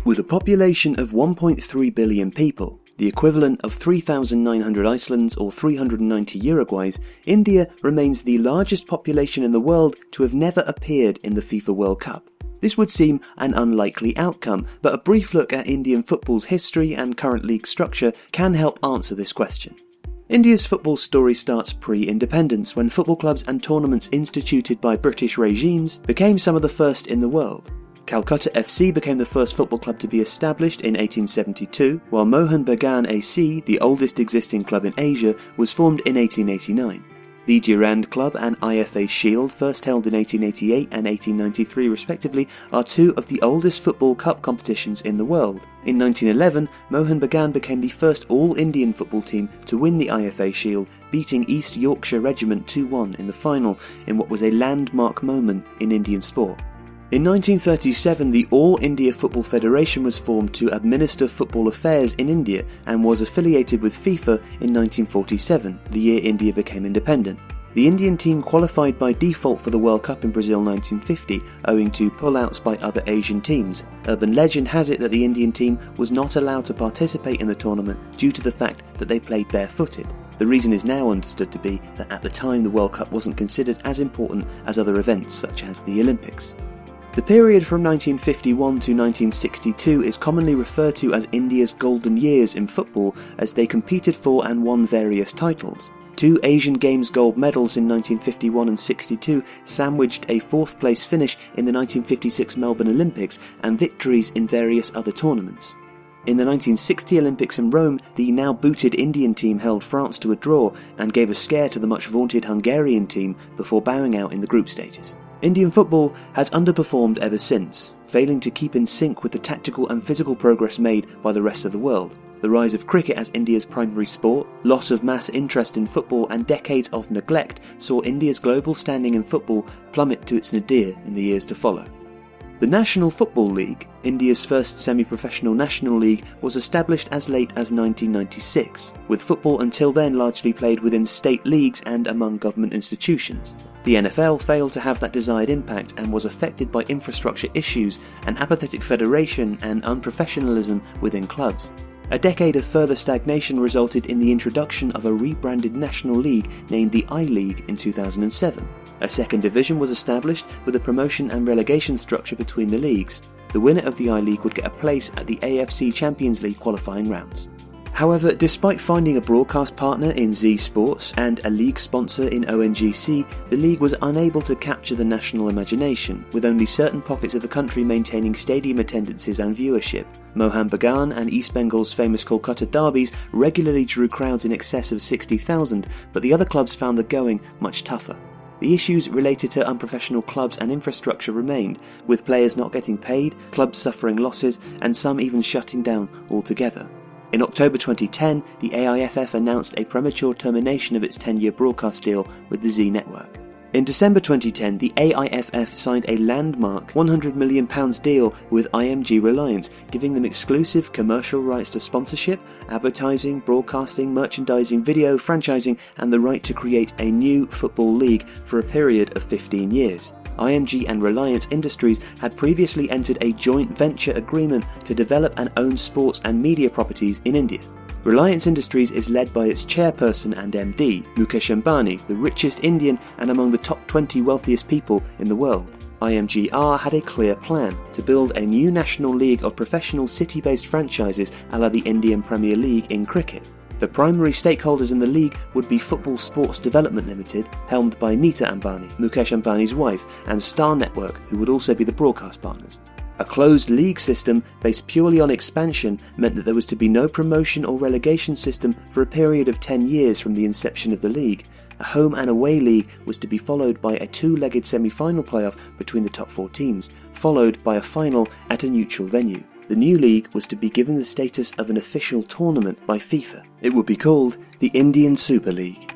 With a population of 1.3 billion people, the equivalent of 3,900 Icelands or 390 Uruguays, India remains the largest population in the world to have never appeared in the FIFA World Cup. This would seem an unlikely outcome, but a brief look at Indian football's history and current league structure can help answer this question. India's football story starts pre-independence, when football clubs and tournaments instituted by British regimes became some of the first in the world. Calcutta FC became the first football club to be established in 1872, while Mohun Bagan AC, the oldest existing club in Asia, was formed in 1889. The Durand Club and IFA Shield, first held in 1888 and 1893 respectively, are two of the oldest football cup competitions in the world. In 1911, Mohun Bagan became the first all-Indian football team to win the IFA Shield, beating East Yorkshire Regiment 2-1 in the final in what was a landmark moment in Indian sport. In 1937, the All India Football Federation was formed to administer football affairs in India and was affiliated with FIFA in 1947, the year India became independent. The Indian team qualified by default for the World Cup in Brazil 1950, owing to pull-outs by other Asian teams. Urban legend has it that the Indian team was not allowed to participate in the tournament due to the fact that they played barefooted. The reason is now understood to be that at the time the World Cup wasn't considered as important as other events such as the Olympics. The period from 1951 to 1962 is commonly referred to as India's golden years in football, as they competed for and won various titles. 2 Asian Games gold medals in 1951 and 62 sandwiched a 4th place finish in the 1956 Melbourne Olympics and victories in various other tournaments. In the 1960 Olympics in Rome, the now booted Indian team held France to a draw and gave a scare to the much vaunted Hungarian team before bowing out in the group stages. Indian football has underperformed ever since, failing to keep in sync with the tactical and physical progress made by the rest of the world. The rise of cricket as India's primary sport, loss of mass interest in football and decades of neglect saw India's global standing in football plummet to its nadir in the years to follow. The National Football League, India's first semi-professional national league, was established as late as 1996, with football until then largely played within state leagues and among government institutions. The NFL failed to have that desired impact and was affected by infrastructure issues, an apathetic federation and unprofessionalism within clubs. A decade of further stagnation resulted in the introduction of a rebranded national league named the I-League in 2007. A second division was established with a promotion and relegation structure between the leagues. The winner of the I-League would get a place at the AFC Champions League qualifying rounds. However, despite finding a broadcast partner in Z Sports and a league sponsor in ONGC, the league was unable to capture the national imagination, with only certain pockets of the country maintaining stadium attendances and viewership. Mohun Bagan and East Bengal's famous Kolkata derbies regularly drew crowds in excess of 60,000, but the other clubs found the going much tougher. The issues related to unprofessional clubs and infrastructure remained, with players not getting paid, clubs suffering losses, and some even shutting down altogether. In October 2010, the AIFF announced a premature termination of its 10-year broadcast deal with the Z Network. In December 2010, the AIFF signed a landmark £100 million deal with IMG Reliance, giving them exclusive commercial rights to sponsorship, advertising, broadcasting, merchandising, video, franchising, and the right to create a new football league for a period of 15 years. IMG and Reliance Industries had previously entered a joint venture agreement to develop and own sports and media properties in India. Reliance Industries is led by its chairperson and MD, Mukesh Ambani, the richest Indian and among the top 20 wealthiest people in the world. IMGR had a clear plan to build a new national league of professional city-based franchises a la the Indian Premier League in cricket. The primary stakeholders in the league would be Football Sports Development Limited, helmed by Nita Ambani, Mukesh Ambani's wife, and Star Network, who would also be the broadcast partners. A closed league system based purely on expansion meant that there was to be no promotion or relegation system for a period of 10 years from the inception of the league. A home and away league was to be followed by a 2-legged semi-final playoff between the top 4 teams, followed by a final at a neutral venue. The new league was to be given the status of an official tournament by FIFA. It would be called the Indian Super League.